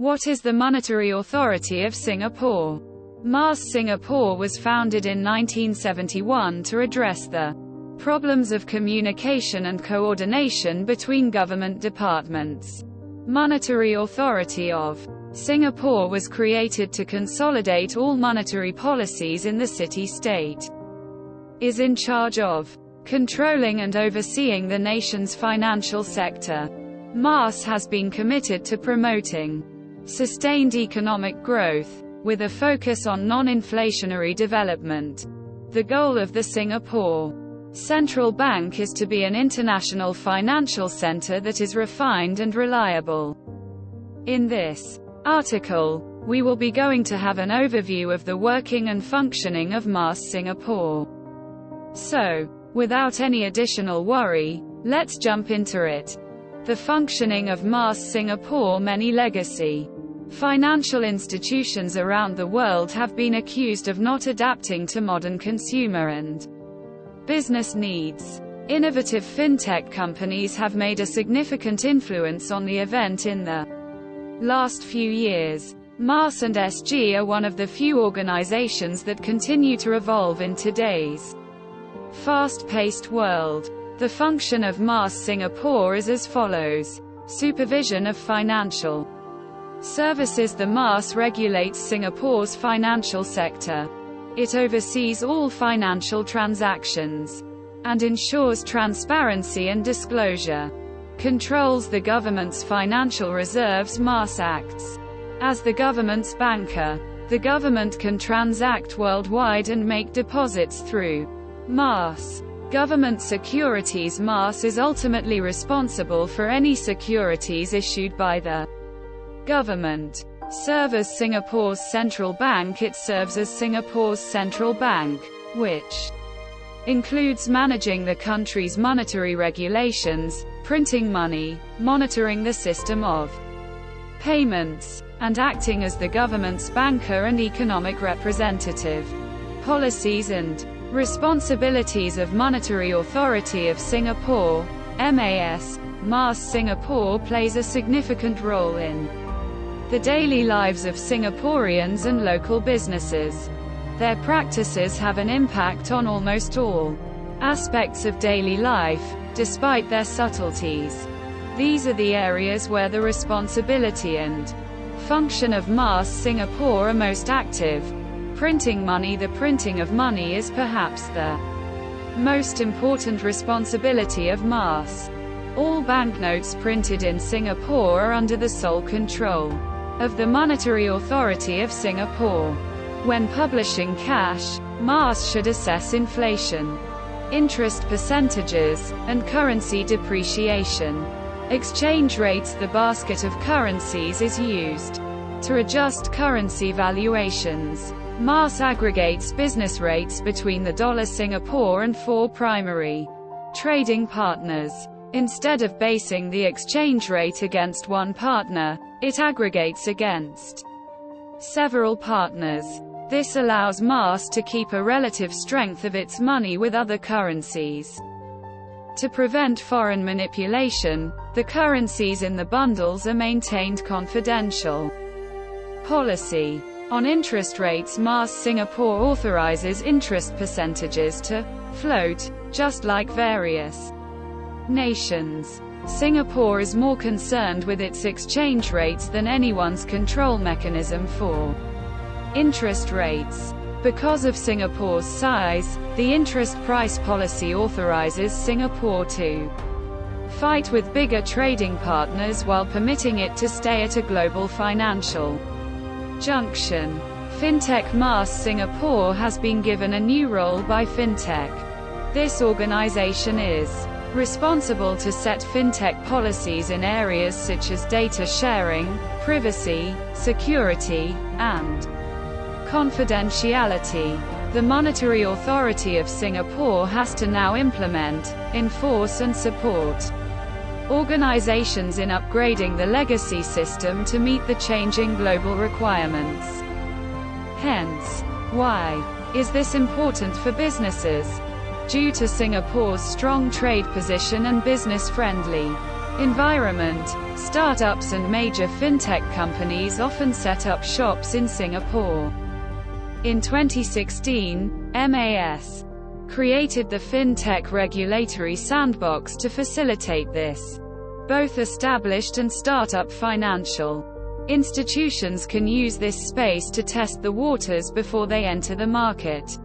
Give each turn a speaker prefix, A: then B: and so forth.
A: What is the Monetary Authority of Singapore? MAS Singapore was founded in 1971 to address the problems of communication and coordination between government departments. Monetary Authority of Singapore was created to consolidate all monetary policies in the city-state. Is in charge of controlling and overseeing the nation's financial sector. MAS has been committed to promoting sustained economic growth, with a focus on non-inflationary development. The goal of the Singapore Central Bank is to be an international financial center that is refined and reliable. In this article, we will be going to have an overview of the working and functioning of MAS Singapore. So, without any additional worry, let's jump into it. The functioning of MAS Singapore. Many legacy financial institutions around the world have been accused of not adapting to modern consumer and business needs. Innovative fintech companies have made a significant influence on the event in the last few years. MAS and SG are one of the few organizations that continue to evolve in today's fast-paced world. The function of MAS Singapore is as follows. Supervision of financial services. The MAS regulates Singapore's financial sector. It oversees all financial transactions and ensures transparency and disclosure. Controls the government's financial reserves. MAS acts as the government's banker. The government can transact worldwide and make deposits through MAS. Government securities. MAS is ultimately responsible for any securities issued by the government. Serve as Singapore's central bank. It serves as Singapore's central bank, which includes managing the country's monetary regulations, printing money, monitoring the system of payments, and acting as the government's banker and economic representative. Policies and responsibilities of Monetary Authority of Singapore, MAS. MAS Singapore plays a significant role in the daily lives of Singaporeans and local businesses. Their practices have an impact on almost all aspects of daily life, despite their subtleties. These are the areas where the responsibility and function of MAS Singapore are most active. Printing money. The printing of money is perhaps the most important responsibility of MAS. All banknotes printed in Singapore are under the sole control of the Monetary Authority of Singapore. When publishing cash, MAS should assess inflation, interest percentages, and currency depreciation. Exchange rates. The basket of currencies is used to adjust currency valuations. MAS aggregates business rates between the dollar Singapore and 4 primary trading partners. Instead of basing the exchange rate against one partner, it aggregates against several partners. This allows MAS to keep a relative strength of its money with other currencies. To prevent foreign manipulation, the currencies in the bundles are maintained confidential. Policy on interest rates. MAS Singapore authorizes interest percentages to float, just like various nations. Singapore is more concerned with its exchange rates than anyone's control mechanism for interest rates. Because of Singapore's size, the interest price policy authorizes Singapore to fight with bigger trading partners while permitting it to stay at a global financial junction. Fintech. MAS Singapore has been given a new role by Fintech. This organization is responsible to set fintech policies in areas such as data sharing, privacy, security, and confidentiality. The Monetary Authority of Singapore has to now implement, enforce and support organizations in upgrading the legacy system to meet the changing global requirements. Hence, why is this important for businesses? Due to Singapore's strong trade position and business-friendly Environment. Startups and major fintech companies often set up shops in Singapore. In 2016, MAS created the FinTech Regulatory Sandbox to facilitate this. Both established and startup financial institutions can use this space to test the waters before they enter the market.